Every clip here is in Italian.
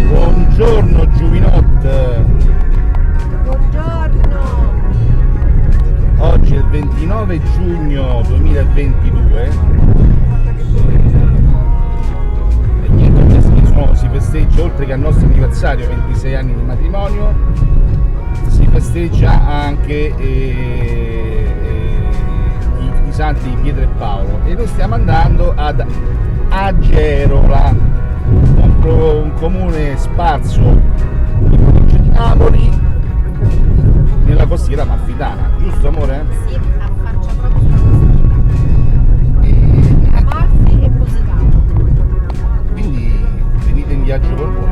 Buongiorno Giuvinot. Buongiorno. Oggi è il 29 giugno 2022 e niente, un mese nuovo si festeggia, oltre che al nostro anniversario, 26 anni di matrimonio, si festeggia anche i santi di Pietro e Paolo, e noi stiamo andando ad Agerola, un comune sparso in provincia di Napoli, nella costiera amalfitana, giusto amore? Sì, affaccia proprio sulla costiera. Amalfi e Positano. Quindi venite in viaggio con noi.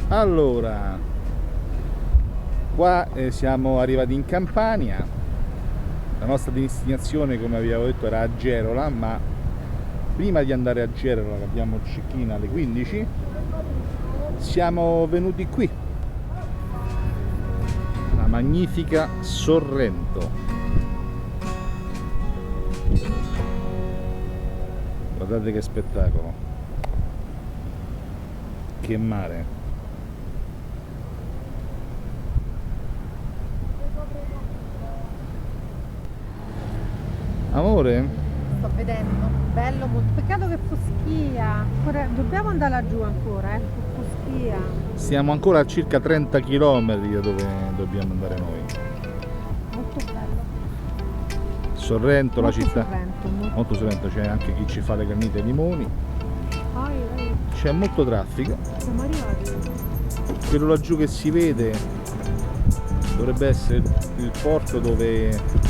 Allora, qua siamo arrivati in Campania. La nostra destinazione, come avevo detto, era Agerola, ma prima di andare a Agerola, che abbiamo il check-in alle 15, siamo venuti qui, la magnifica Sorrento. Guardate che spettacolo, che mare. Amore? Sto vedendo, bello, molto. Peccato che foschia. Dobbiamo andare laggiù ancora, foschia. Siamo ancora a circa 30 km da dove dobbiamo andare noi. Molto bello. Sorrento, la Molto città. Sorrento, Molto Sorrento, c'è anche chi ci fa le granite ai limoni. Vai. C'è molto traffico. Siamo arrivati. Quello laggiù che si vede dovrebbe essere il porto dove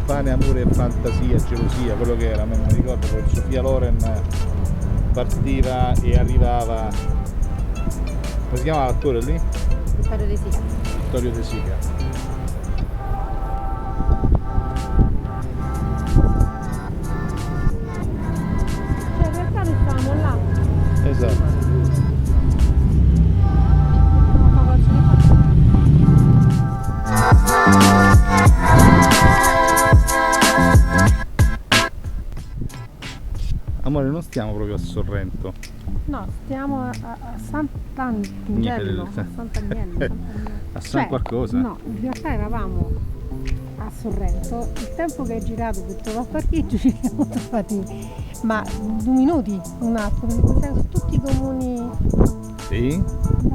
pane, amore e fantasia, gelosia, quello che era, non mi ricordo, con Sofia Loren partiva e arrivava. Come si chiamava l'attore lì? Vittorio De Sica. Vittorio De Sica. Cioè in realtà noi stavamo là. Esatto. Amore, non stiamo proprio a Sorrento. No, stiamo a Sant'Agnello. Niente, A Sant'Agnello. a San qualcosa? No, in realtà eravamo a Sorrento. Il tempo che hai girato per trovare parcheggio ci siamo trovati, ma 2 minuti, un attimo, perché sono tutti i comuni Sì?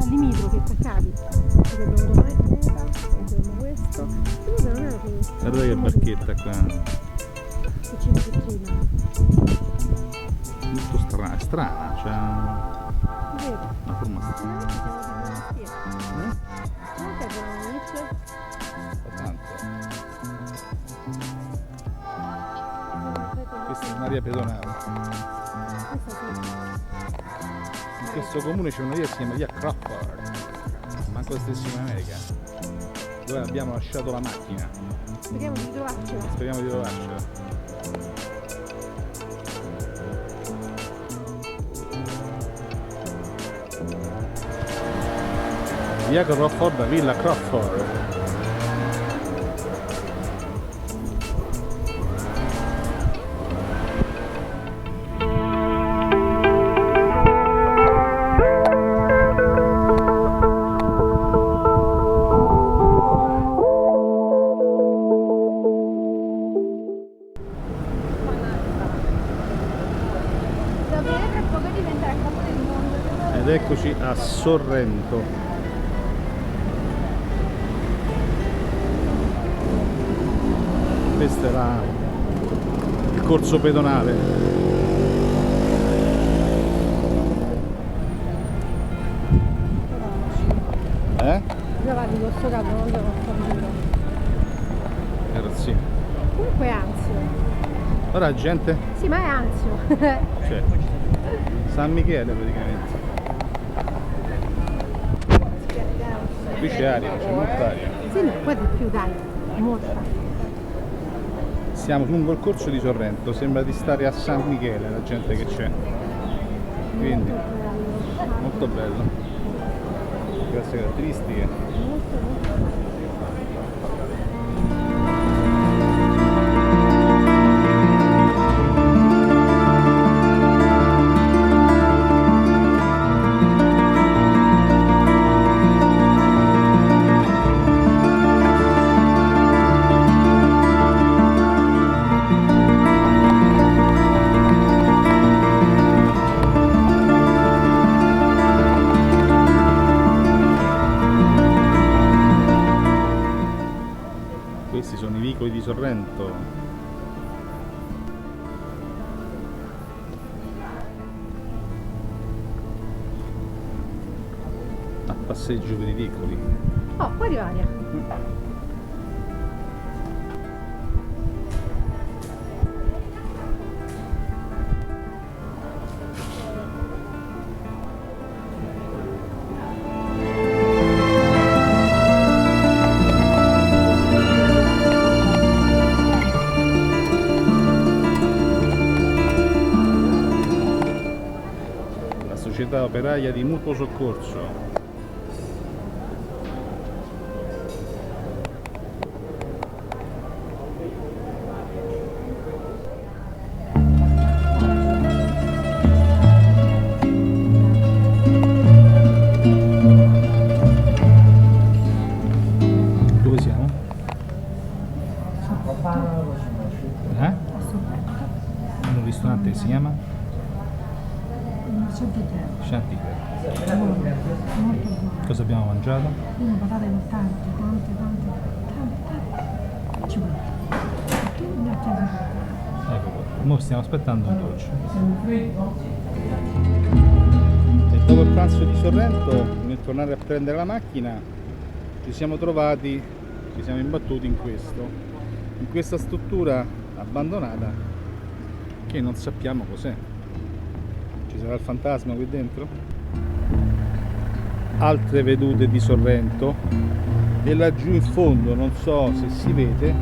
limitrofi attaccati. Perché abbiamo Romagna, abbiamo questo. Comunque non era che. Guarda che barchetta qua. Cucina. Molto strana, c'è Vero? una forma strana. Questa è un'area pedonale. In questo comune c'è una via che si chiama via Crawford, manco la stessa in America, dove abbiamo lasciato la macchina. Speriamo di trovarcela. Speriamo di trovarcela. Via Crawford, Villa Crawford. Ed eccoci a Sorrento. questo è il corso pedonale. Io vado con sto capo, non devo fare giro. Grazie. Comunque è ansio. Ora gente? Sì, ma è ansio. Cioè, San Michele praticamente. Qui c'è aria, c'è molta aria. Sì, no, poi di più, dai, molta. Siamo lungo il corso di Sorrento, sembra di stare a San Michele la gente che c'è. Quindi, molto bello. Grazie caratteristiche. Questi sono i vicoli di Sorrento. A passeggio per i vicoli. Oh, poi arriva aria. Società operaia di mutuo soccorso. Dove siamo? Un ristorante che si chiama? Chanticleer. Molto buono. Cosa abbiamo mangiato? Patate con tante. Ci vuole. Ecco qua. Ora stiamo aspettando un dolce. E dopo il pranzo di Sorrento, nel tornare a prendere la macchina, ci siamo imbattuti in questa struttura abbandonata che non sappiamo cos'è. Ci sarà il fantasma qui dentro? Altre vedute di Sorrento e laggiù in fondo, non so se si vede,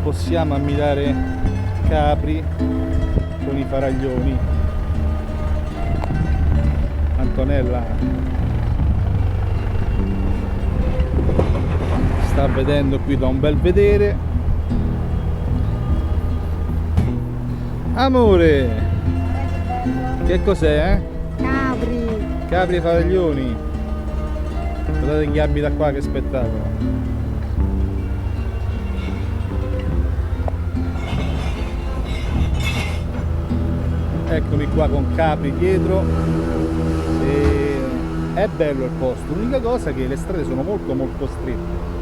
possiamo ammirare Capri con i faraglioni. Antonella sta vedendo qui da un bel vedere. Amore, che cos'è, Capri e faraglioni. Guardate chi abita qua, che spettacolo. Eccomi qua con Capri dietro. E è bello il posto, l'unica cosa è che le strade sono molto strette.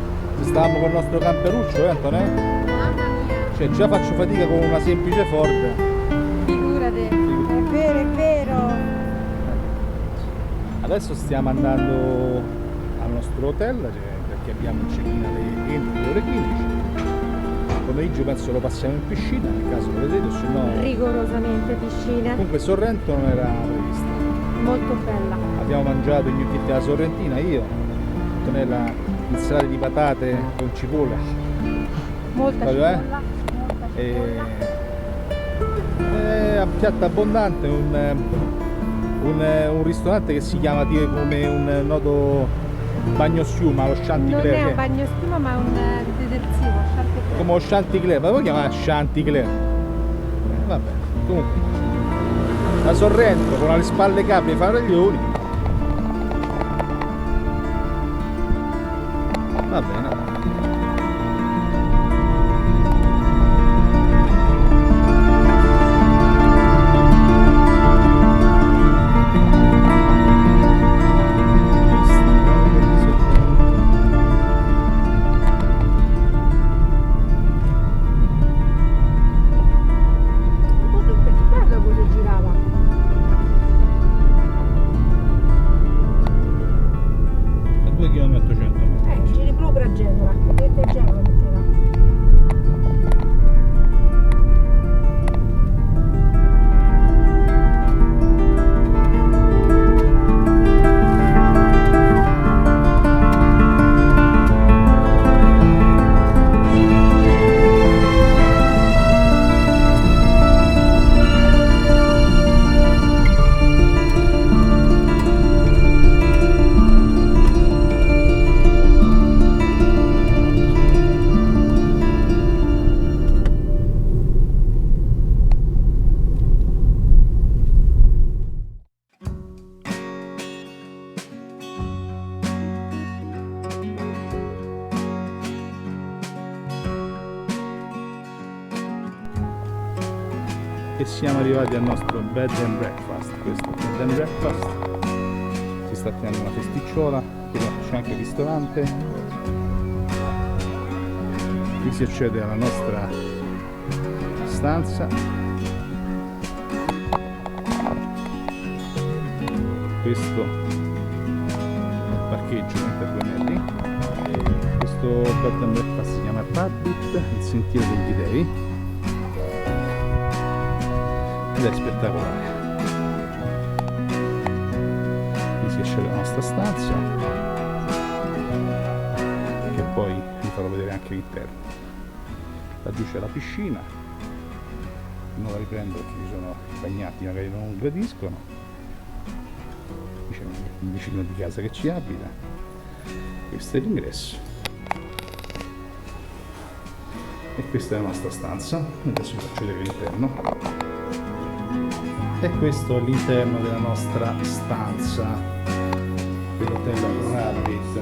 Stavamo con il nostro camperuccio, Antonella? Mamma mia. Cioè già faccio fatica con una semplice Ford. Figurate. È vero. Adesso stiamo andando al nostro hotel, perché abbiamo un check-in entro le ore 15. Il pomeriggio penso lo passiamo in piscina, nel caso lo vedete, se no... Rigorosamente piscina. Comunque Sorrento non era prevista. Molto bella. Abbiamo mangiato gli gnocchetti alla sorrentina, io, Antonella, insalate di patate con cipolla. Molta Proprio, cipolla. Molta cipolla. A piatto abbondante, un ristorante che si chiama come un noto bagnoschiuma, lo Chanticleer. Non è un bagnoschiuma, ma è un detersivo, Chanticleer. Come lo Chanticleer, ma poi chiama Chanticleer. Vabbè, comunque. La Sorrento con alle spalle Capri e faraglioni. Va bene. e siamo arrivati al nostro bed and breakfast. Questo bed and breakfast, si sta tenendo una festicciola, c'è anche il ristorante. Qui si accede alla nostra stanza. Questo è il parcheggio 32 metri. Questo bed and breakfast si chiama Rabbit, il sentiero degli dei, ed è spettacolare. Qui si esce dalla nostra stanza, che poi vi farò vedere anche l'interno. Laggiù c'è la piscina, non la riprendo perché ci sono i bagnati, magari non gradiscono. Qui c'è un vicino di casa che ci abita. Questo è l'ingresso e questa è la nostra stanza. Adesso vi faccio vedere l'interno. E questo è l'interno della nostra stanza dell'hotel Rabbit.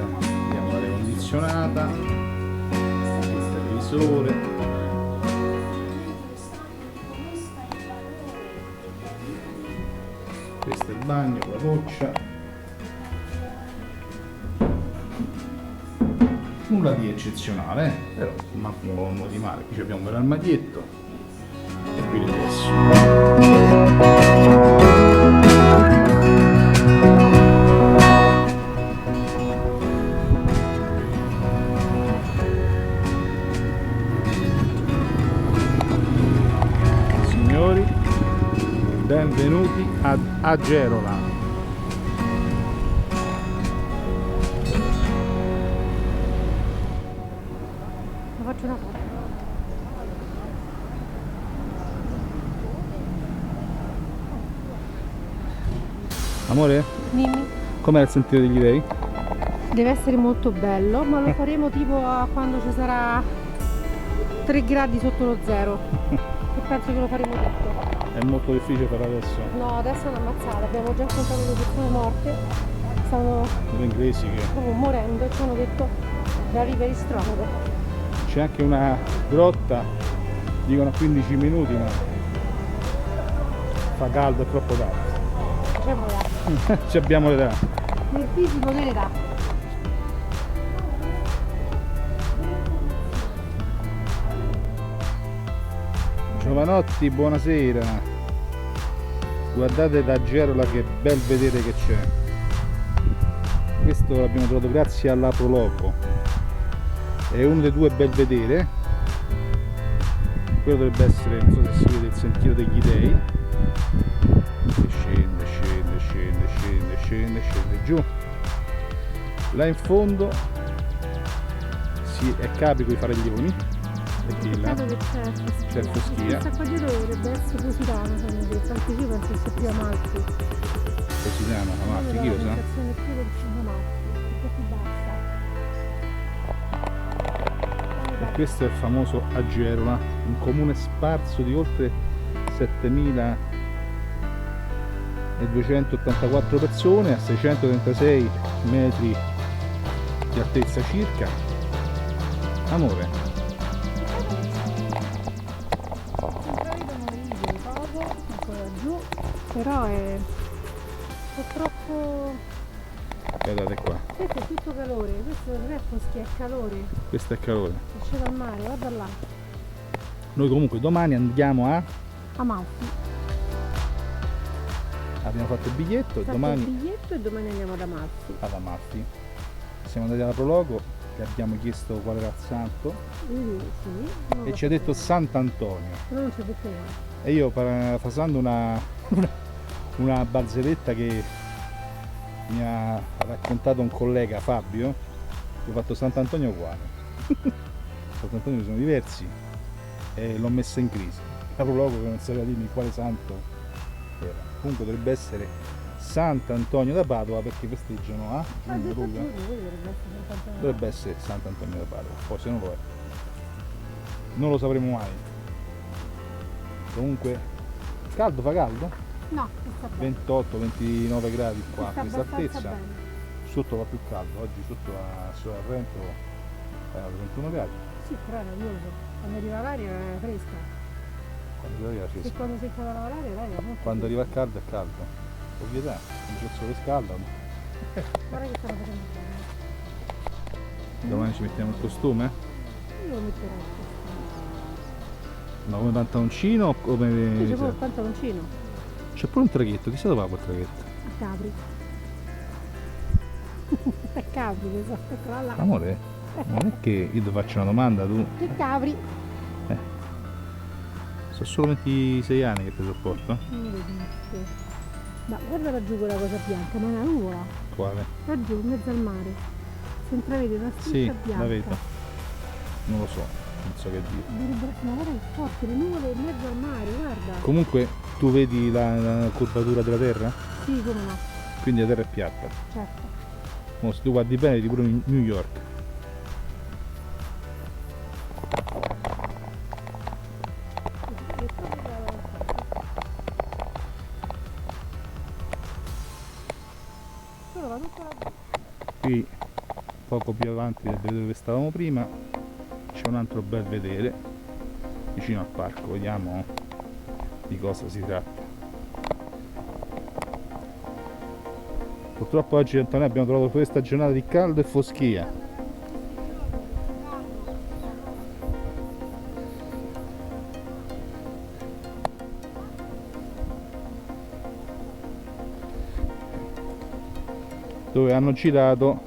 Abbiamo l'aria condizionata, il televisore, questo è il bagno con la doccia. Nulla di eccezionale, però nulla di male. Qui abbiamo un bel armadietto e qui l'ingresso. Signori, benvenuti ad Agerola. Faccio una foto. Amore, Dimmi. com'è il sentiero degli dei? Deve essere molto bello, ma lo faremo tipo a quando ci sarà 3 gradi sotto lo zero. E penso che lo faremo tutto. È molto difficile farlo adesso. No, adesso è una mazzata, abbiamo già incontrato delle persone morte, stavano Gli inglesi che proprio morendo e ci hanno detto bravi per il stomaco. c'è anche una grotta, dicono a 15 minuti, ma fa caldo, è troppo caldo. Facciamo là. Ci abbiamo l'età. Nel fisico dell'età. Giovanotti, buonasera. Guardate da Gerola che bel vedere che c'è. Questo l'abbiamo trovato grazie alla Proloco. È uno dei due belvedere. Quello dovrebbe essere, non so se si vede, il sentiero degli dei. Che scende, scende, scende, scende, scende, scende giù. Là in fondo è Capri con i faraglioni. E di là Peccato che c'è il Foschia. questa qua dietro dovrebbe essere Positano, se mi detto, anche io penso che sia più Amalfi. Positano, Amalfi, chi lo sa? Più del Amalfi, perché è più bassa. E questo è il famoso Agerola, un comune sparso di oltre 7.284 persone a 636 metri di altezza circa. Amore, Però è troppo. guardate qua, Questo è tutto calore, questo non è Foschia, è calore. questo è calore. Esce dal mare, guarda là. Noi comunque domani andiamo a... Amalfi. abbiamo fatto il biglietto e Fatto domani il biglietto e domani andiamo ad Amalfi. ad Amalfi. Siamo andati alla Prologo e abbiamo chiesto qual era il santo Sì, non e lo ci ha detto sapevo. Sant'Antonio. Però non c'è detto niente. E io parafrasando una barzelletta che mi ha raccontato un collega, Fabio, che ho fatto Sant'Antonio uguale. Sant'Antonio sono diversi e l'ho messa in crisi. La Prologo che non sapeva dirmi quale santo era. Comunque dovrebbe essere Sant'Antonio da Padova perché festeggiano a giugno, luglio. Dovrebbe essere Sant'Antonio da Padova, poi se non lo è non lo sapremo mai. Comunque caldo, fa caldo? No, sta bene. 28-29 gradi qua a Sta questa abbastanza altezza. bene. Sotto va più caldo, oggi sotto a Rento erano 21 gradi. Sì, però è radioso. Quando arriva l'aria è fresca. E quando si fa da lavorare, dai, Quando arriva il caldo è caldo. Ovvietà, non c'è il sole scaldano. guarda che stanno facendo bene. Domani ci mettiamo il costume? Io lo metterò in questo. Ma come pantaloncino o come... Sì, c'è pure il pantaloncino. C'è pure un traghetto, chissà dove va quel traghetto? A Capri. A Capri, che so, tra là. Amore, non è che io ti faccio una domanda, tu... Che Capri? Sono solo 26 anni che ti sopporto? Non lo dico. Ma guarda laggiù quella cosa bianca, ma è una nuvola. Quale? Laggiù, in mezzo al mare. Si intravede una Sì, striscia bianca. la vedo. Non lo so, non so che dire. Ma guarda che forte, le nuvole in mezzo al mare, guarda. Comunque, tu vedi la curvatura della Terra? Sì, come no, Quindi la Terra è piatta. certo. Mo, se tu guardi bene, vedi pure New York. Solo va tutta la... Qui, poco più avanti del vedere dove stavamo prima, c'è un altro bel vedere vicino al parco. Vediamo di cosa si tratta. Purtroppo oggi, Antonio, abbiamo trovato questa giornata di caldo e foschia. Dove hanno girato,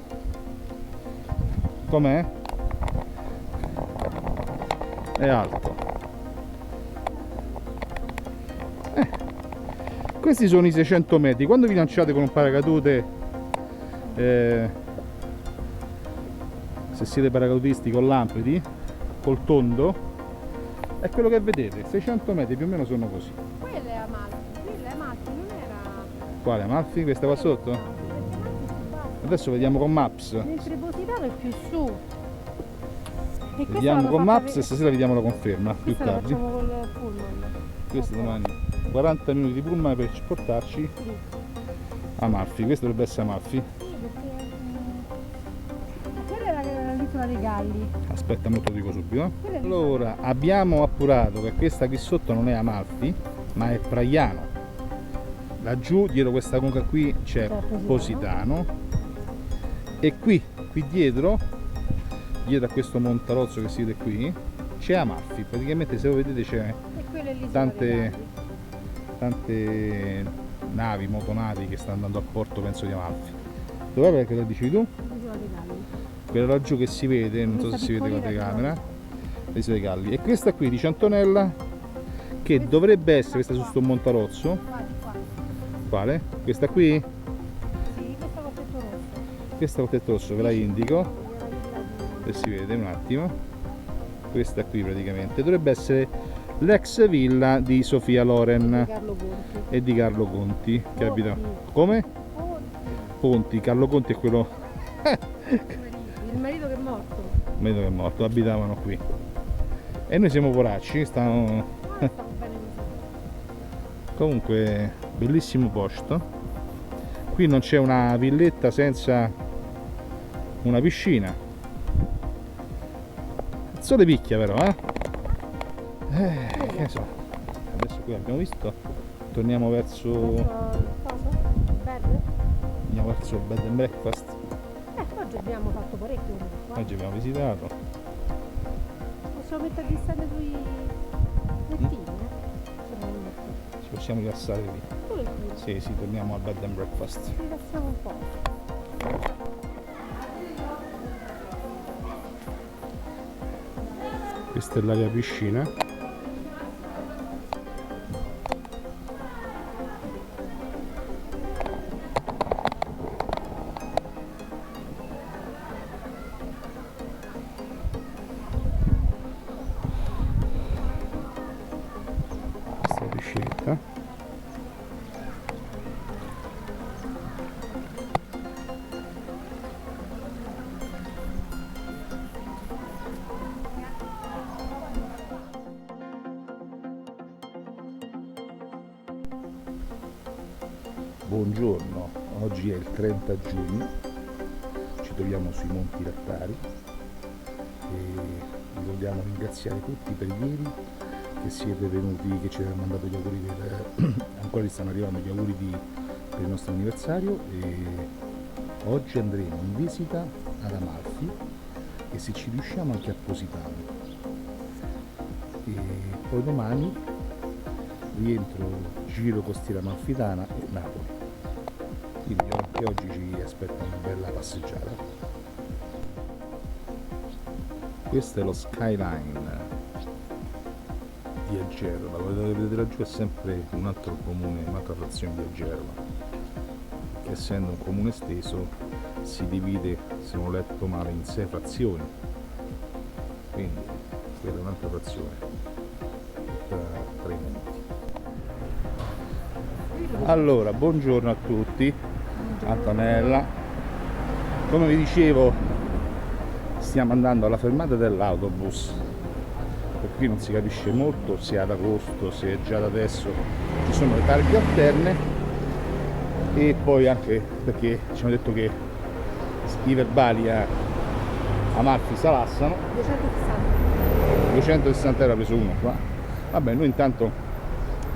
com'è? È alto. Questi sono i 600 metri. Quando vi lanciate con un paracadute, se siete paracadutisti con l'ampeti, col tondo, è quello che vedete. 600 metri più o meno sono così. Quella è Amalfi, non era... Quale Amalfi? Questa qua sotto? Adesso vediamo con Maps. Mentre Positano è più su. E questa Vediamo l'hanno con fatta Maps e stasera vediamo la conferma più Questa la tardi. facciamo col pullman. Questo domani 40 minuti di pullman per portarci Sì, a Amalfi. Questo dovrebbe essere Amalfi. sì, perché... quella era l'isola dei Galli. Aspetta, molto dico subito. Quella è Allora, abbiamo appurato che questa qui sotto non è Amalfi, ma è Praiano. Laggiù, dietro questa conca qui, c'è Positano. E qui dietro a questo montarozzo che si vede qui, c'è Amalfi. Praticamente, se lo vedete, c'è E quella è l'isola tante dei Galli. tante navi, motonavi che stanno andando a porto, penso, di Amalfi. Dov'è perché lo dicevi tu? L'isola dei Galli. Quella laggiù che si vede, non so se Questa si vede con la piccolina telecamera, l'isola dei Galli. E questa qui di Ciantonella, che dovrebbe essere questa su sto montarozzo. Qua, di qua. Quale? Questa qui? Sì, questa col tetto rosso. Questa col tetto rosso, ve la indico, Era quella di... se si vede un attimo. Questa qui praticamente dovrebbe essere l'ex villa di Sofia Loren Carlo Conti. e di Carlo Conti, che Conti. abita... Come? Conti. Ponti. Carlo Conti è quello Il marito che è morto. che è morto, abitavano qui. E noi siamo poracci, stanno... Ah, sta bene così. Comunque, bellissimo posto. Qui non c'è una villetta senza una piscina. Il sole picchia però, che ne so. Adesso qui abbiamo visto. Torniamo verso Cosa? Bed? andiamo verso il bed and breakfast. Oggi abbiamo fatto parecchio qua. Oggi abbiamo visitato. Possiamo mettere di stelle sui lettini, Se non li metto. Ci possiamo rilassare lì. Tu lettini. Sì, torniamo al bed and breakfast. Ci rilassiamo un po'. Questa è l'area piscina. Questa è la piscinetta. Buongiorno, oggi è il 30 giugno, ci troviamo sui Monti Lattari e vi vogliamo ringraziare tutti per ieri che che siete venuti, che ci avete mandato gli auguri ancora vi stanno arrivando gli auguri per il nostro anniversario, e oggi andremo in visita ad Amalfi e se ci riusciamo anche a Positano, e poi domani rientro giro costiera amalfitana e Napoli, quindi anche oggi ci aspetta una bella passeggiata. Questo è lo skyline di Agerola, quello che vedete laggiù è sempre un altro comune, un'altra frazione di Agerola, che essendo un comune esteso si divide, se non ho letto male, in 6 frazioni, quindi quella è un'altra frazione tra i monti. Allora, buongiorno a tutti, Antonella. Come vi dicevo, stiamo andando alla fermata dell'autobus, per qui non si capisce molto se è ad agosto, se è già da adesso, ci sono le targhe alterne, e poi anche perché ci hanno detto che i verbali a Amalfi salassano. 260 euro ha preso uno qua. Vabbè, noi intanto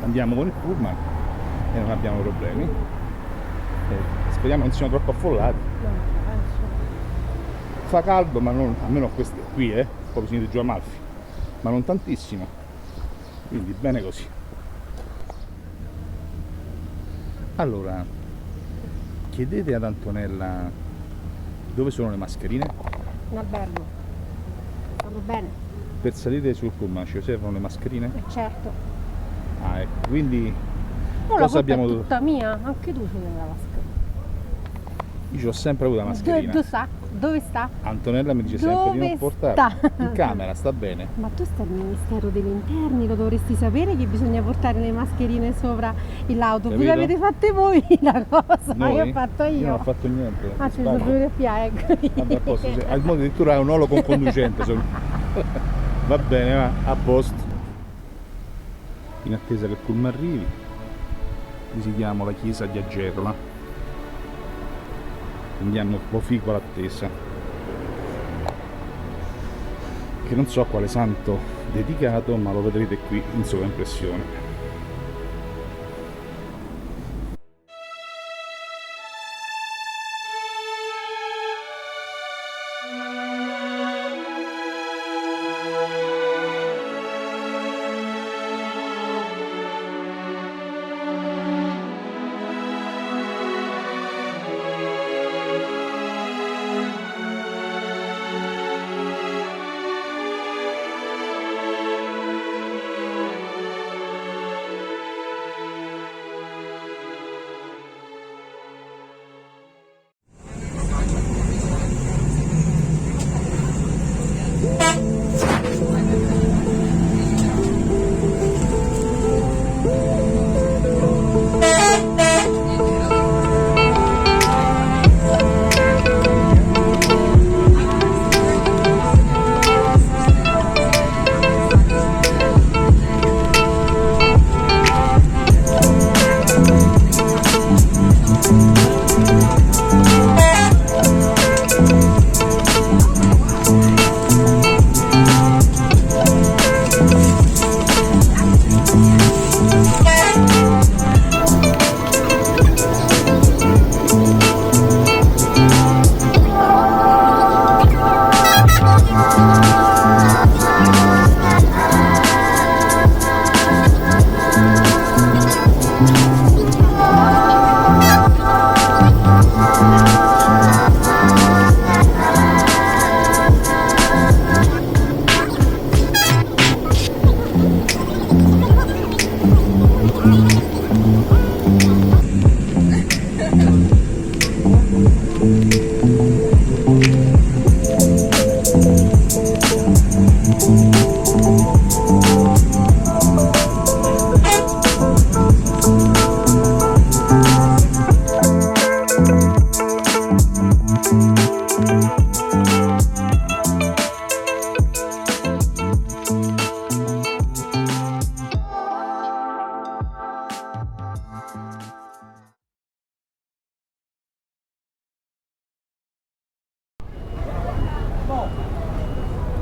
andiamo con il pullman e non abbiamo problemi, speriamo non siano troppo affollati. Fa caldo, ma non, almeno queste qui, poi vicino di giù Amalfi, ma non tantissimo, quindi bene così. Allora, chiedete ad Antonella dove sono le mascherine? In albergo. Stanno bene. Per salire sul pullman ci servono le mascherine? Certo. Ah, ecco, quindi Oh, cosa la abbiamo colpa è dovuto... tutta mia, anche tu ce l'hai la mascherina. Io ci ho sempre avuto la mascherina. Dove sta? Antonella mi dice sempre di non Dove portarla. sta? In camera, sta bene. Ma tu stai al Ministero degli Interni, lo dovresti sapere che bisogna portare le mascherine sopra l'autobus. Capito? L'avete fatte voi la cosa, Noi? io ho fatto io. Io non ho fatto niente. Ah, ce ne sono pure via, ecco. Vabbè, a posto. Al modo addirittura è un olo con conducente. Va bene, va, a posto. In attesa che il pullman arrivi, visitiamo la chiesa di Agerola. Andiamo un po' fico all'attesa, che non so a quale santo dedicato, ma lo vedrete qui in sovraimpressione.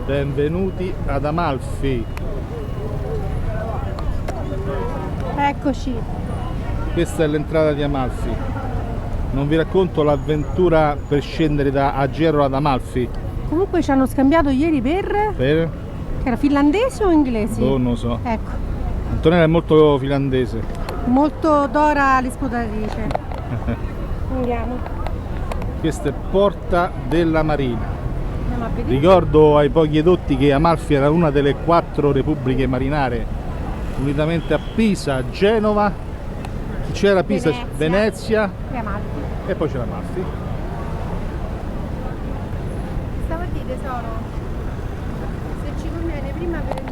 Benvenuti ad Amalfi. Eccoci. Questa è l'entrata di Amalfi. Non vi racconto l'avventura per scendere da Agerola ad Amalfi. Comunque ci hanno scambiato ieri per... Per? Che era finlandese o inglesi? Oh, non lo so. Ecco, Antonella è molto finlandese. molto Dora l'esplutatrice. Andiamo. Questa è Porta della Marina. Andiamo a vedere. Ricordo ai pochi edotti che Amalfi era una delle 4 repubbliche marinare, unitamente a Pisa, Genova, c'era Pisa, Venezia E Amalfi. e poi c'era Amalfi. Stavo a dire tesoro, se ci conviene prima per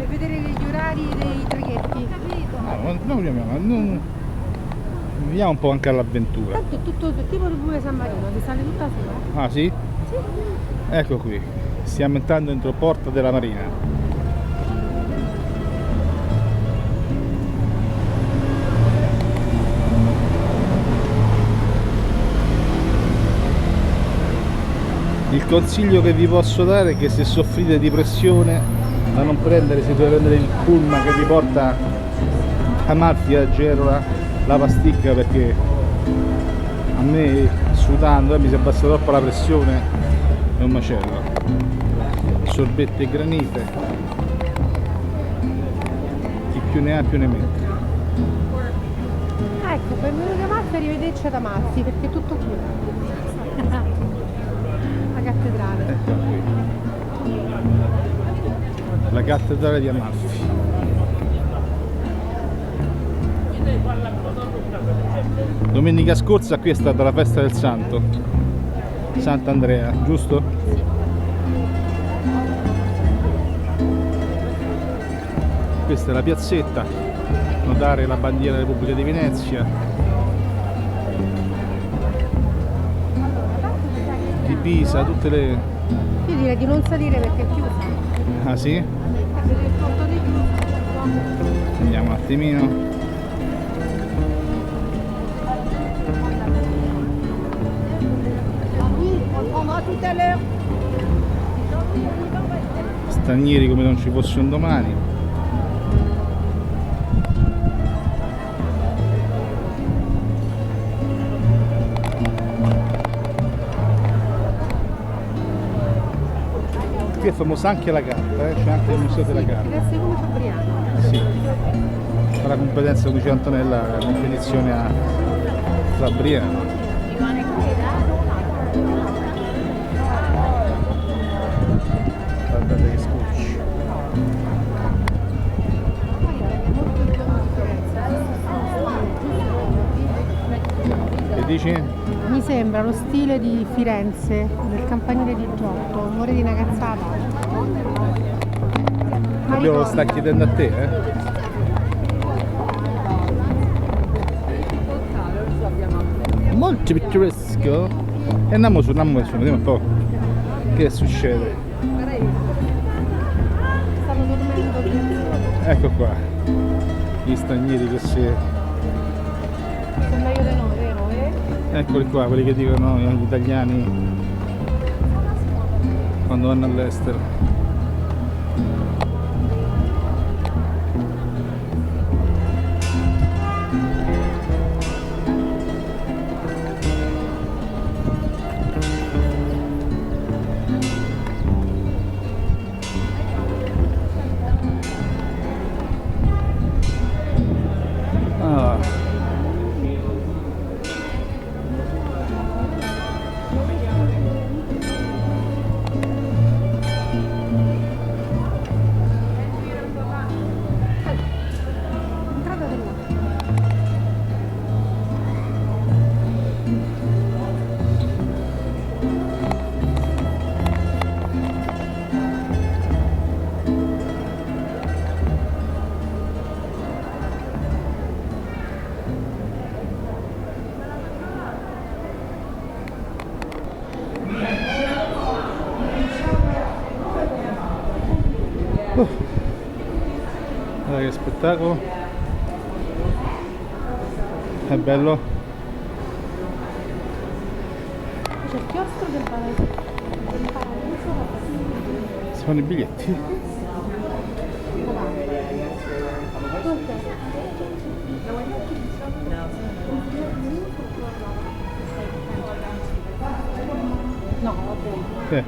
vedere gli orari dei traghetti. Vediamo un po' anche all'avventura. Tanto è tutto tipo il Bue San Marino, ti sale tutta su. Ah sì? Sì. Ecco qui, stiamo entrando dentro Porta della Marina. Il consiglio che vi posso dare è che se soffrite di pressione, da non prendere, se dovete prendere il pullman che vi porta a Amalfi, a Gerola, la pasticca, perché a me sudando mi si abbassa troppo la pressione, è un macello. Sorbetti e granite, chi più ne ha più ne mette. Ecco, benvenuti a Amalfi, arrivederci ad Amalfi, perché è tutto qui. La cattedrale. Ecco qui. La cattedrale di Amalfi. Domenica scorsa qui è stata la festa del santo, Sant'Andrea, giusto? Questa è la piazzetta, notare la bandiera della Repubblica di Venezia, di Pisa, tutte le... Io direi di non salire perché è chiusa. Ah sì? Il conto dei chiusi. Andiamo un attimino. Stranieri come non ci fosse un domani. Qui è famosa anche la carta, c'è anche il museo della carta. Deve essere come Fabriano. Sì. Fa la competenza, come dice Antonella, la competizione a Fabriano. Guardate che scocci. Che dici? Mi sembra lo stile di Firenze, del campanile di Giotto, amore di una cazzata. Ma Proprio lo ricorda. sta chiedendo a te, eh? Molto pittoresco. E andiamo su, vediamo un po' che succede. Stanno dormendo qui. Ecco qua, gli stranieri che si... Sono meglio di noi, vero? Eccoli qua, quelli che dicono gli italiani quando vanno all'estero. Ah. Entrata dell'acqua. Guarda che spettacolo, è bello. C'è il chiostro del paradiso. Si fanno i biglietti. Dov'è? Che?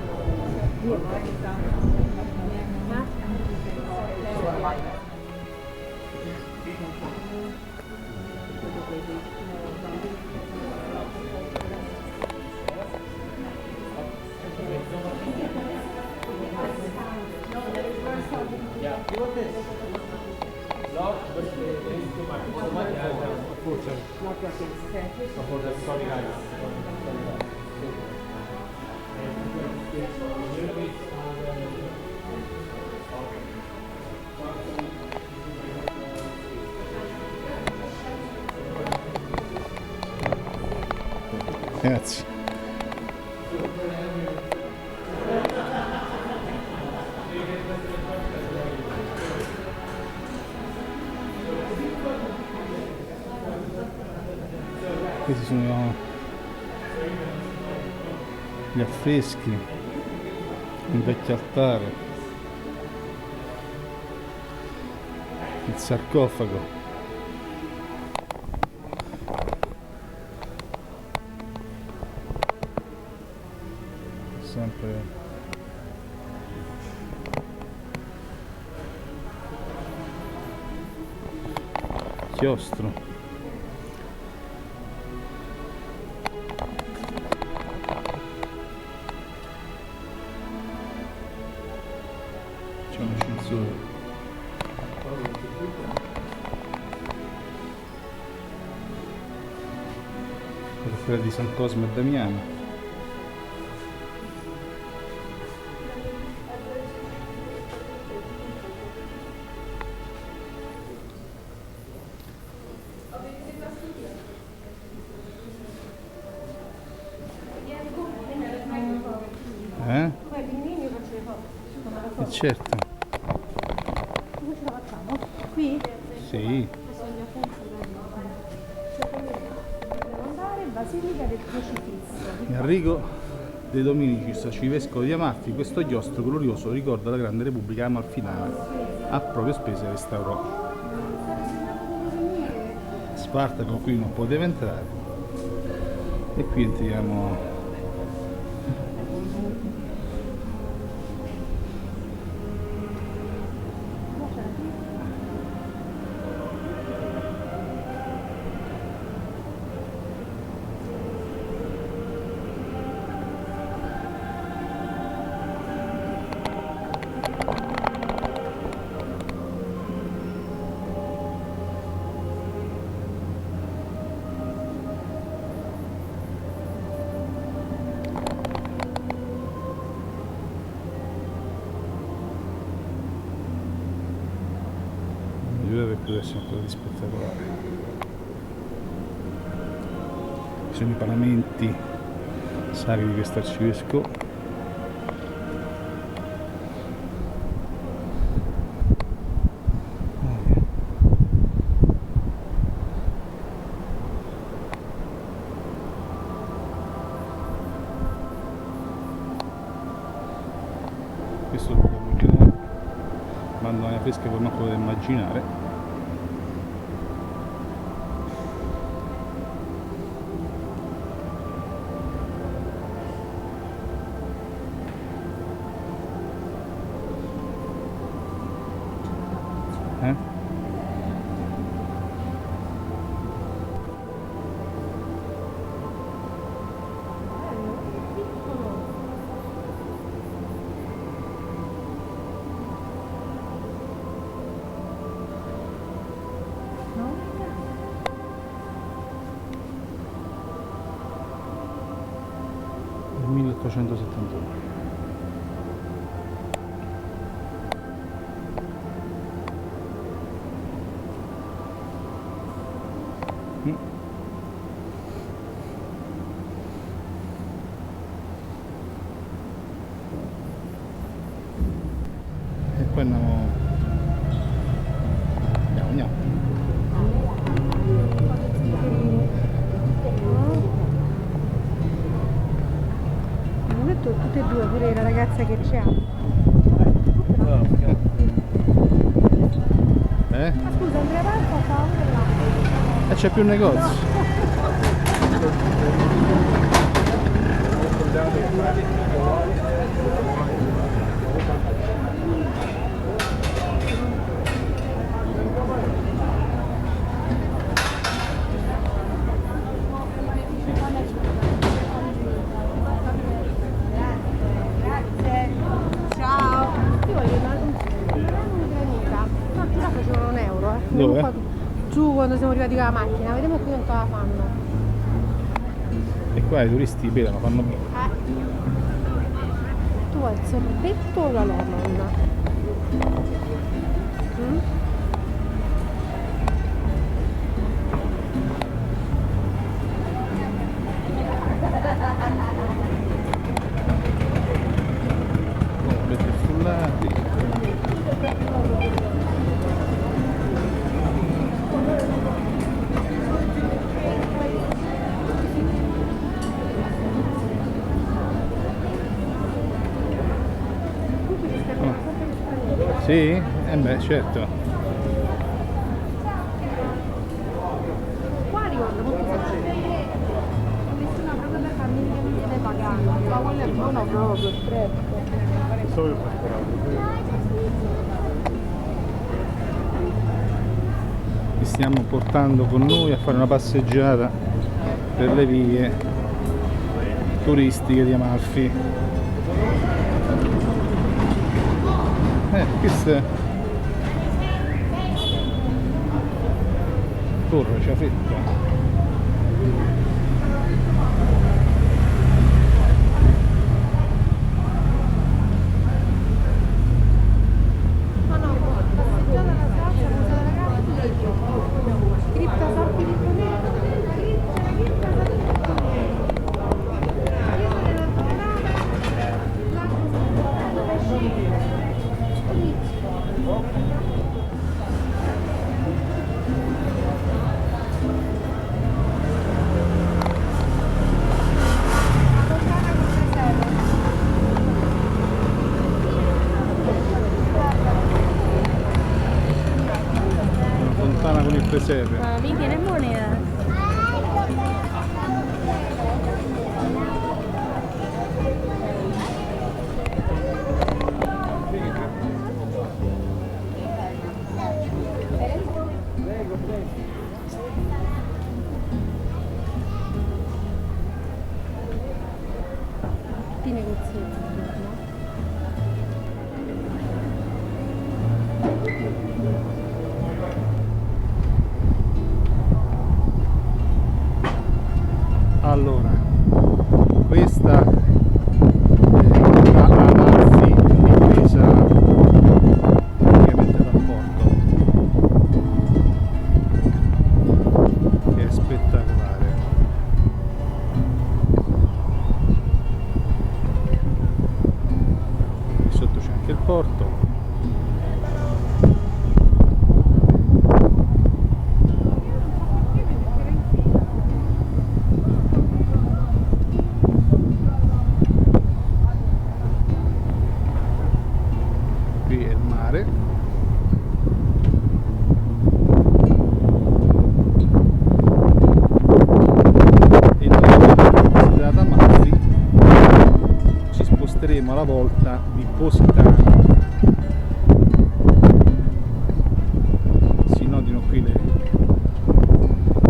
Grazie. Questi sono gli affreschi, un vecchio altare, il sarcofago. Sempre chiostro. C'è un ascensore. Quella di San Cosmo e Damiano. Certo. Dove ce la facciamo? Qui? Sì. Dobbiamo andare Basilica del Crocifisso. Enrico De Dominicis, arcivescovo di Amalfi, questo chiostro glorioso ricorda la grande Repubblica Amalfitana. A proprie spese restaurò. Spartaco qui non poteva entrare. E qui entriamo. Deve essere ancora di spettacolare. Ci sono i paramenti sacri di questo arcivescovo. Questo lo immaginare, quando l'aria fresca poi manco da immaginare. Nel 1871. E poi andiamo. Hanno detto tutte e due, pure la ragazza che c'è. Ma scusa, Andrea Barca fa là. E c'è più negozi. No. Vediamo Dove? qua, giù quando siamo arrivati con la macchina, vediamo qui quanto la fanno. E qua i turisti pedano, fanno bene. Tu vuoi il sorbetto o la lemon? Mm? Omelette frullati. Sì? Eh beh, certo. Qua ricordo molto nessuna proprio per famiglie non viene pagata, ma quello è buono proprio, stretto. Ci stiamo portando con noi a fare una passeggiata per le vie turistiche di Amalfi. Questo è... Corre, c'è fretta. Ma no, passeggiata alla piazza, museo della Capri, cripta San Filippo Nero, cripta San Filippo Una fontana con il presepe. Mi tiene moneda. tutti i negozietti, no? Allora, questa è la Amalfi ripresa praticamente dal porto, che è spettacolare. Qui sotto c'è anche il porto. Qui è il mare. E noi abbiamo visitato Amalfi, ci sposteremo alla volta di Positano. Si notino qui le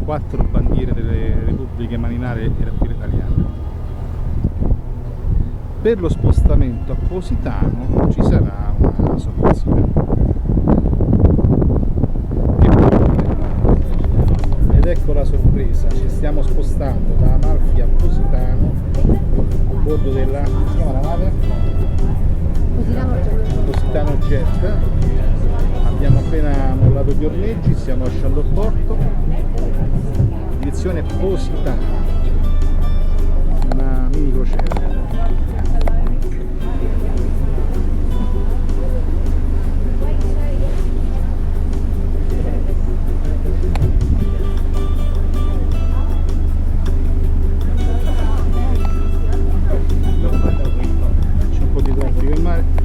4 bandiere delle repubbliche marinare e quella italiana. Per lo spostamento a Positano ci sarà una sorpresina. Ed ecco la sorpresa, ci stiamo spostando da Amalfi a Positano a bordo della, come si chiama la nave? Positano Jet. Abbiamo appena mollato gli ormeggi, stiamo lasciando il porto, direzione Positano, una mini crociera. C'è un po' di traffico in mare.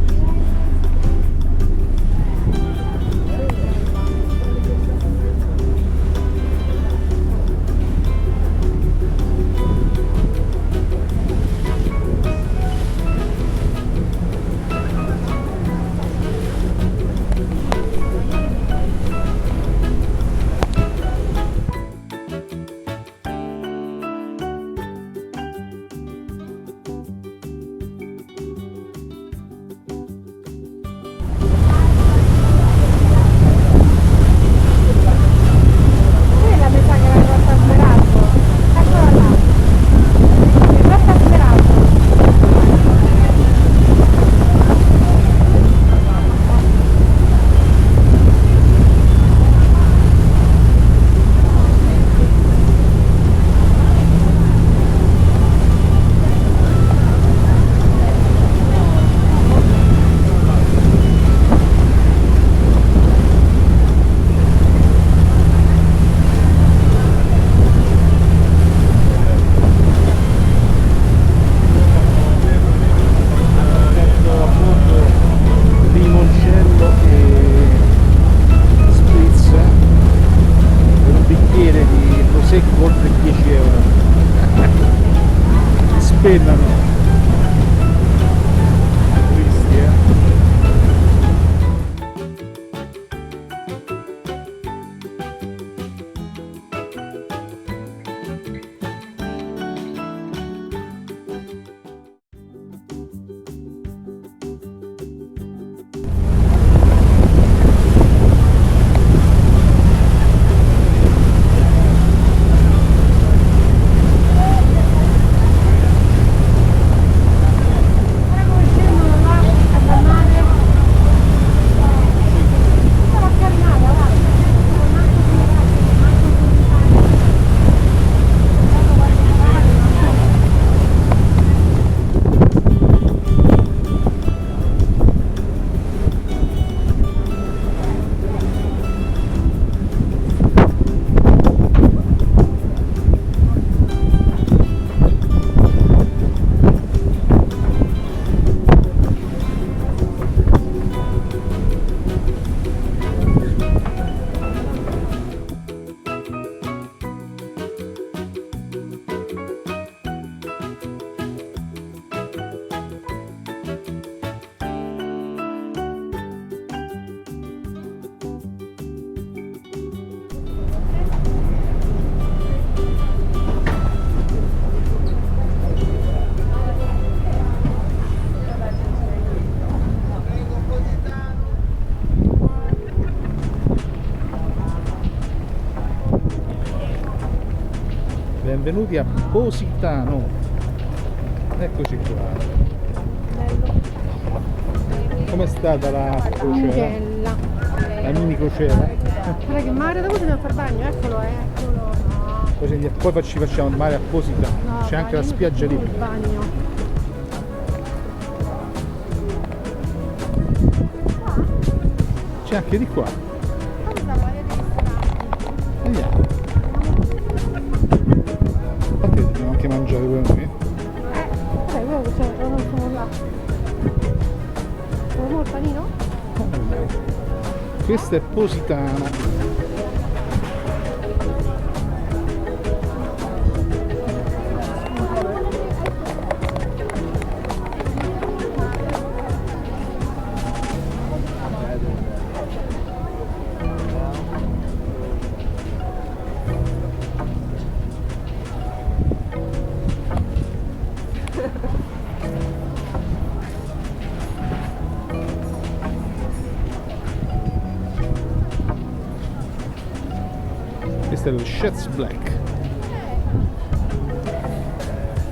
Benvenuti a Positano. Eccoci qua. Bello. Com'è stata la crociera? Angella. La mini crociera? Guarda che mare, da cosa devo fare bagno? Eccolo, eccolo. No. Poi ci facciamo il mare a Positano. No, C'è anche la vai, spiaggia lì. il bagno. C'è anche di qua. Come sta la via dei ristoranti? Vediamo. Infatti dobbiamo anche mangiare quello qui. Vabbè, quello che c'è, non sono là. Vuoi il panino? Questa è Positano. Questo è lo Schatz Black.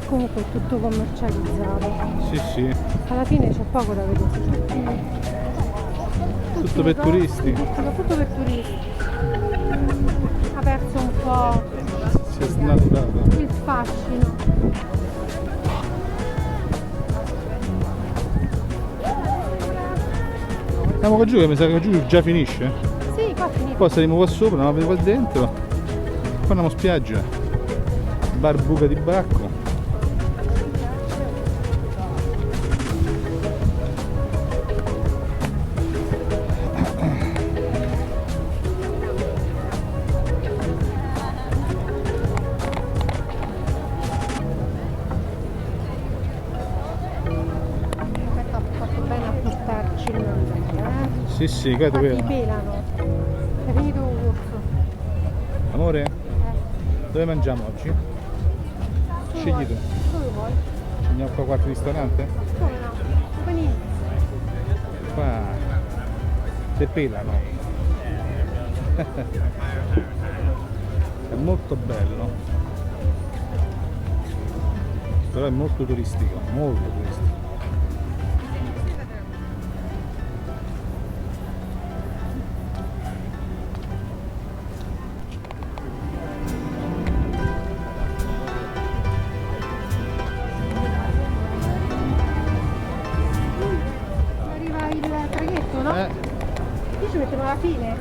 Comunque è tutto commercializzato. Sì, sì. Alla fine c'è poco da vedere. Tutto per turisti. Tutto per turisti. Ha perso un po' Si è snaturato. il fascino. Andiamo qua giù che mi sa che giù già finisce. Sì, qua finito. Poi saremo qua sopra, andiamo a vedere qua dentro. Poi andiamo a spiaggia. Bar Buca di Bacco. Aspetta, ho fatto bene a portarci il mangiare, Sì, sì, qua Infatti dove... pelano. È finito il corso. Amore, dove mangiamo oggi? Scegli tu. Dove vuoi? Andiamo qua a qualche ristorante? Come no? Panini. Qua te pelano. È molto bello. Però è molto turistico, molto turistico. Arriva il traghetto, no? Qui ci mettono alla fine.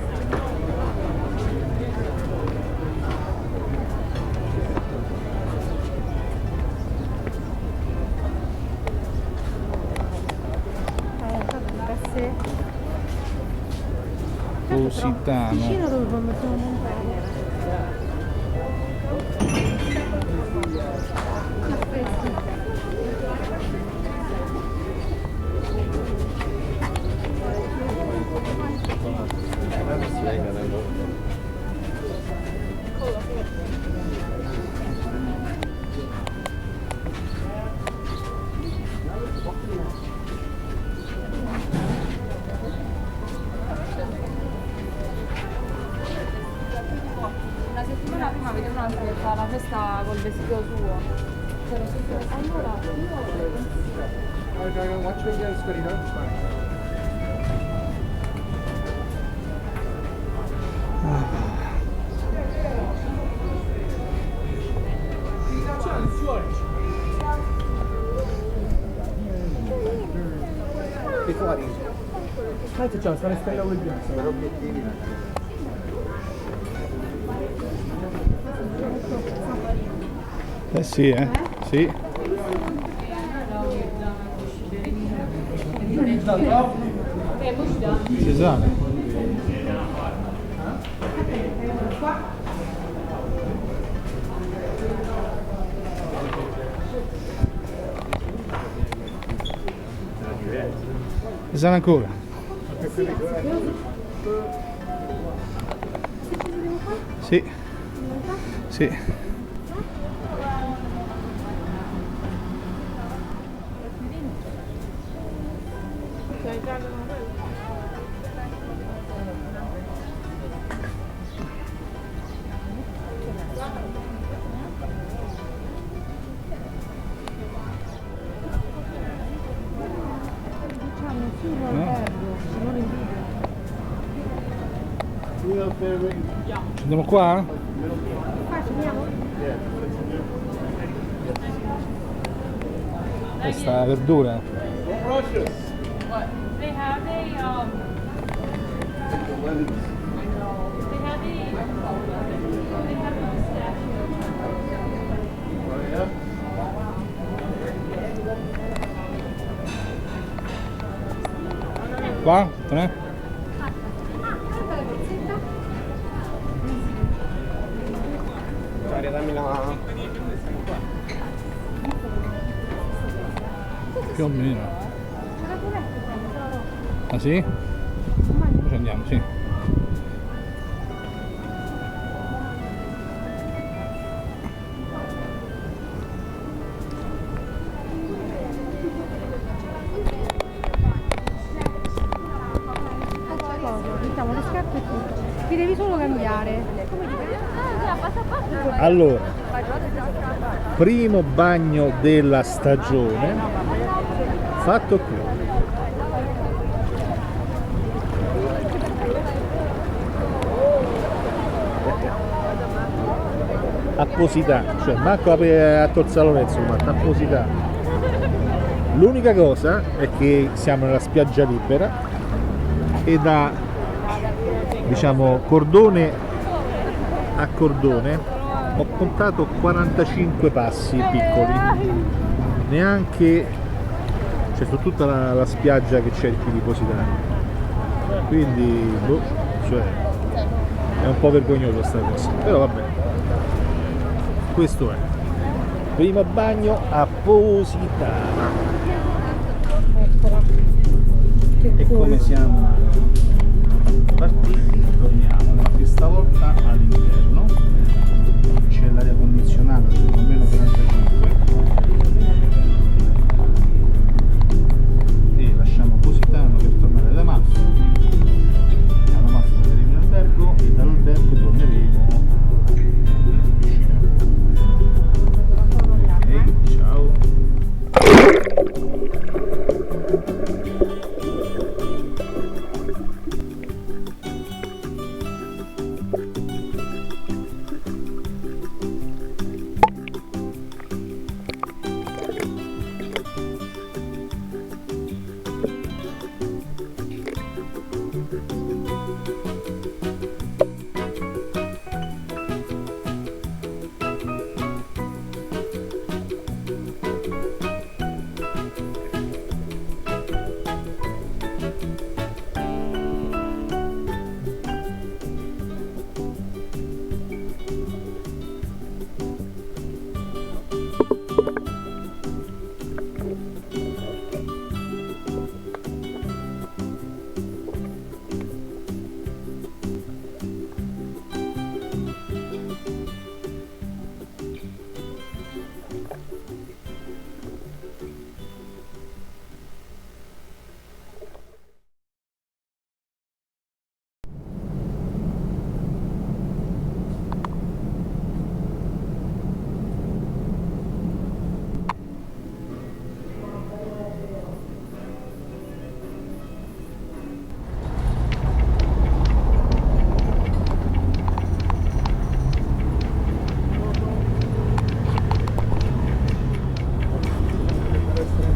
Dovrebbe essere Positano. vicino dove possiamo montare. Una settimana prima vedo un altro che fa la festa col vestito suo. Allora, Facciamo, sta stella quel giorno, per obiettivi. Eh sì, sì. Si sale. Si sale ancora. Sì. Sì. azzurro albergo, non in video. Ci andiamo qua? Qua ci andiamo? Questa è la verdura. They have a Qua? Non è? Dammi la... Più o meno. Ah sì? Poi ci andiamo, sì. Mettiamo le scarpe e tutto. Ti devi solo cambiare. Allora, primo bagno della stagione fatto qui. Apposità, cioè manco a Torza Lorenzo, ma apposità. L'unica cosa è che siamo nella spiaggia libera e da, diciamo, cordone a cordone ho contato 45 passi piccoli, neanche, cioè su tutta la spiaggia che c'è qui di Positano, quindi boh, cioè, è un po' vergognoso sta cosa, però vabbè, questo è primo bagno a Positano. E come siamo partiti torniamo questa volta all'interno, c'è l'aria condizionata più o meno 45 e lasciamo Positano per tornare ad Amalfi. Ad Amalfi torneremo in albergo e dall'albergo torneremo in piscina. Ok, ciao.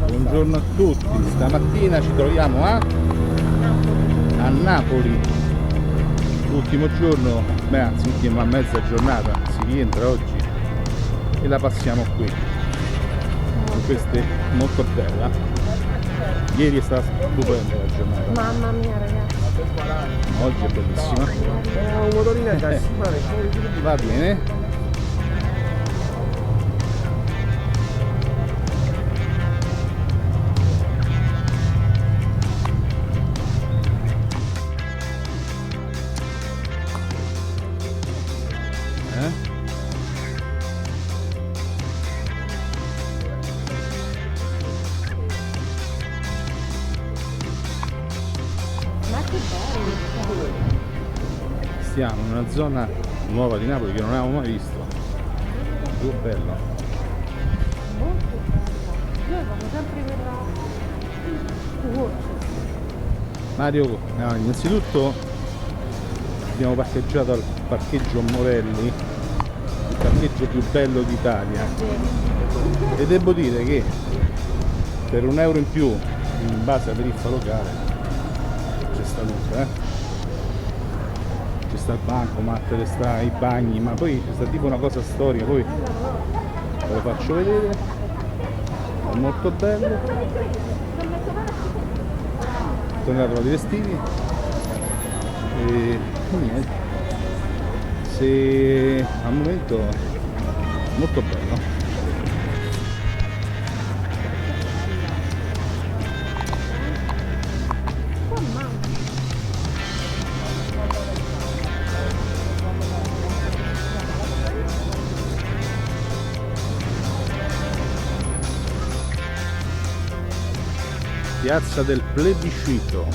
Buongiorno a tutti, stamattina ci troviamo a Napoli, l'ultimo giorno, beh anzi ultima mezza giornata, si rientra oggi e la passiamo qui, questa è molto bella, ieri è stata stupenda la giornata, Mamma mia ragazzi. oggi è bellissima, un motorino da va bene. Ma che bello. Siamo in una zona nuova di Napoli che non avevamo mai visto, molto bella. Molto bello. Io vado sempre per la Watch. Mario, no, innanzitutto abbiamo parcheggiato al parcheggio Morelli, il parcheggio più bello d'Italia, e devo dire che per €1 in più in base alla tariffa locale c'è sta tutto, c'è sta il bancomat, c'è sta i bagni, ma poi c'è sta tipo una cosa storica, poi ve lo faccio vedere, è molto bello. Sono andato a trovare i vestiti e niente, se al momento molto bello. Piazza del Plebiscito.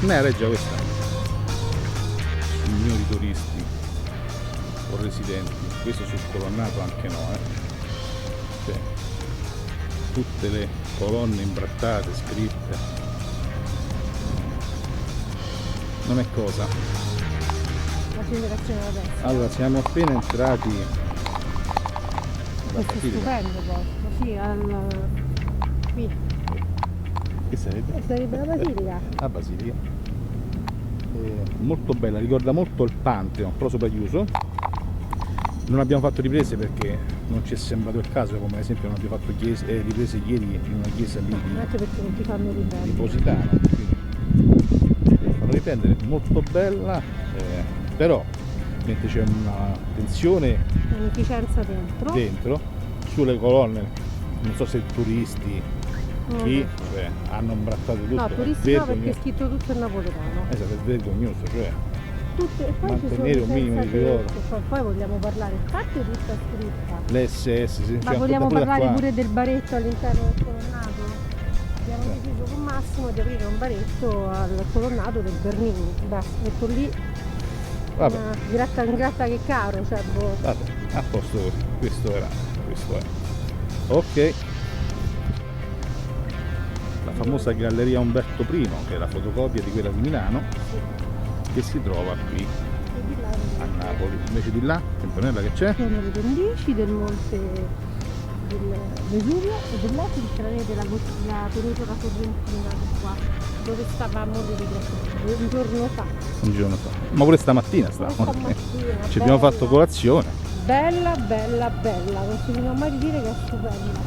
Ne reggia questa. Signori turisti o residenti, questo sul colonnato anche no, cioè, tutte le colonne imbrattate, scritte, non è cosa. La generazione adesso. Allora, siamo appena entrati alla Questo è Basilica. stupendo posto, sì, qui. Che sarebbe? Sarebbe la Basilica. La Basilica. Molto bella, ricorda molto il Pantheon, però sopraggiuso. Non abbiamo fatto riprese perché non ci è sembrato il caso, come ad esempio non abbiamo fatto riprese ieri in una chiesa lì Anche perché non ti fanno di riprendere. Positano, quindi fanno riprendere, molto bella, però mentre c'è una tensione Un'efficienza dentro. sulle colonne, non so se turisti Non chi, lo so. cioè, hanno imbrattato tutto. No, è turisti no, perché è vergognoso. scritto tutto in napoletano. Esatto, è vergognoso, cioè Tutte, e poi mantenere ci un sono minimo di senza rigore. tetto. Poi vogliamo parlare, a parte tutta scritta. l'SS, sì, Ma cioè, vogliamo pure da parlare qua. pure del baretto all'interno del colonnato? Abbiamo deciso con Massimo di aprire un baretto al colonnato del Bernini. Basta, metto lì Vabbè, un gratta che caro, cioè boh. vabbè, a posto così, questo è. Ok. La famosa Galleria Umberto I, che è la fotocopia di quella di Milano, che si trova qui E di là a Napoli. Invece di là, Antonella, che c'è? sono le pendici del monte del Vesuvio e di là si intravede la penisola sorrentina di qua, dove stavamo un giorno fa. Un giorno fa. Ma pure stamattina stavamo. Stamattina, Ci abbiamo bella. fatto colazione. Bella, bella, bella, non si può mai dire che è stupenda.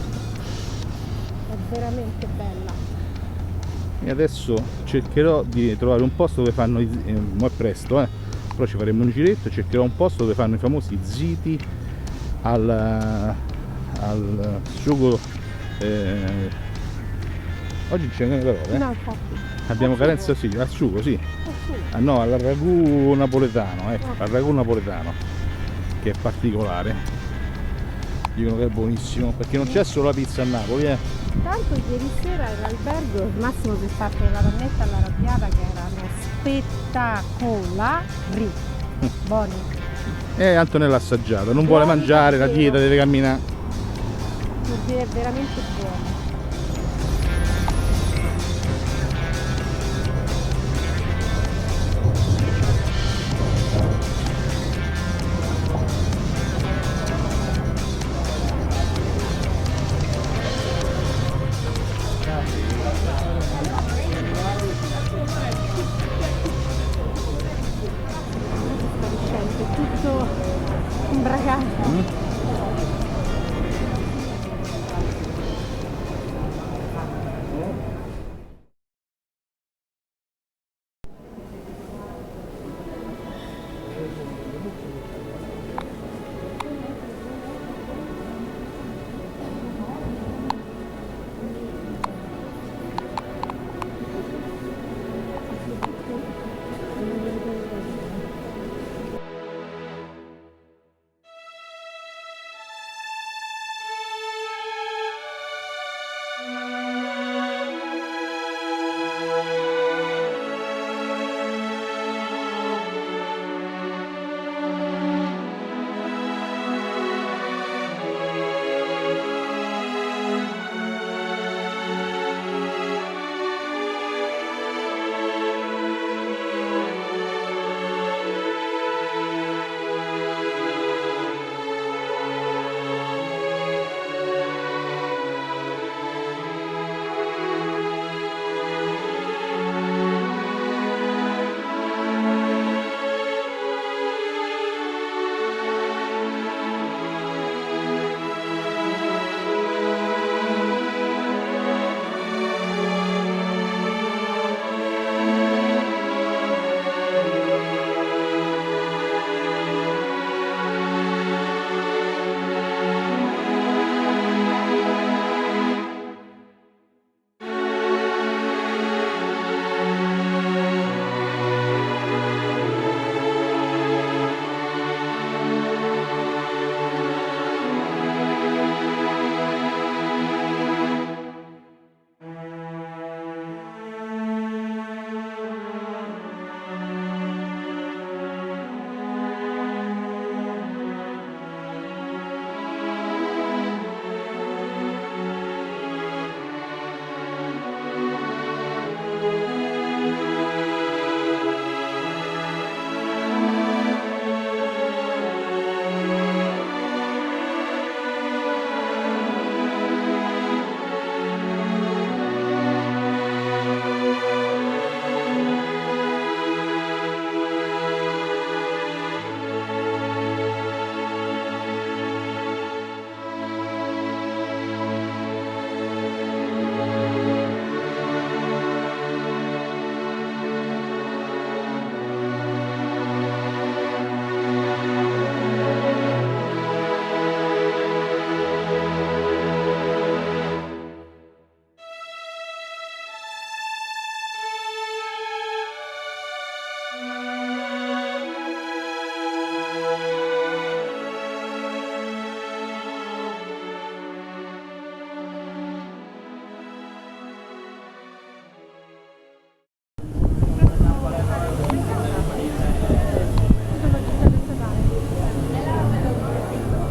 È veramente bella. E adesso cercherò di trovare un posto dove fanno, mo è presto, però ci faremo un giretto, cercherò un posto dove fanno i famosi ziti al sugo. Oggi c'è una parola, No, infatti. abbiamo Al carenza, sugo. sì, al sugo, sì. Sì. Ah no, al ragù napoletano, al ragù napoletano, che è particolare. Dicono che è buonissimo, perché non c'è solo la pizza a Napoli, Tanto ieri sera in albergo il Massimo si è fatto la pannetta all'arrabbiata che erano spettacolari. Buoni. E Antonella ha assaggiato, non vuole Buoni mangiare, la davvero. dieta deve camminare. Vuol dire veramente buono. Tutto imbragato.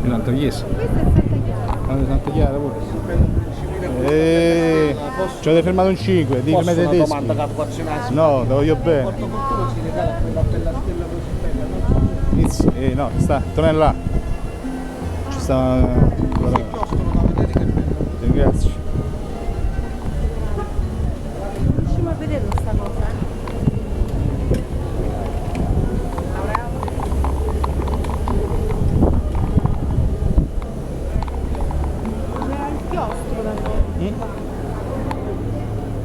È un'altra chiesa. Questa è Santa Chiara. Ah, di Santa Chiara pure. Ci avete fermato un 5, devi fermare i tedeschi. No, te voglio bene. Inizio, no, sta, torna là. Ci sta. Ti ringrazio. Non riusciamo a vederlo sta cosa, C'era il chiostro da noi.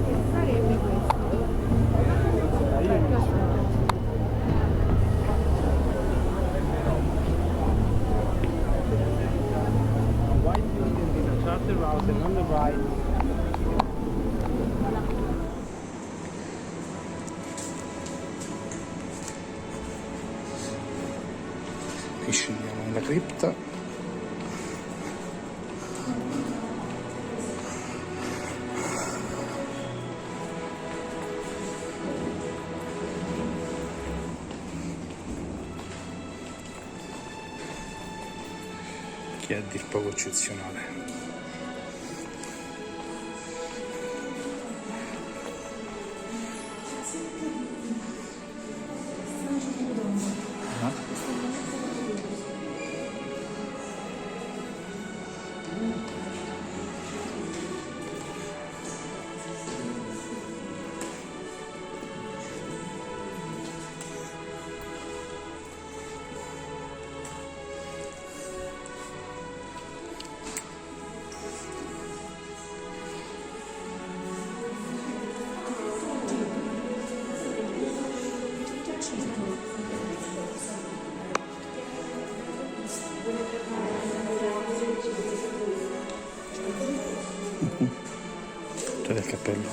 Che sarebbe questo? Il chiostro. E scendiamo nella cripta. Che è a dir poco eccezionale. Del cappello.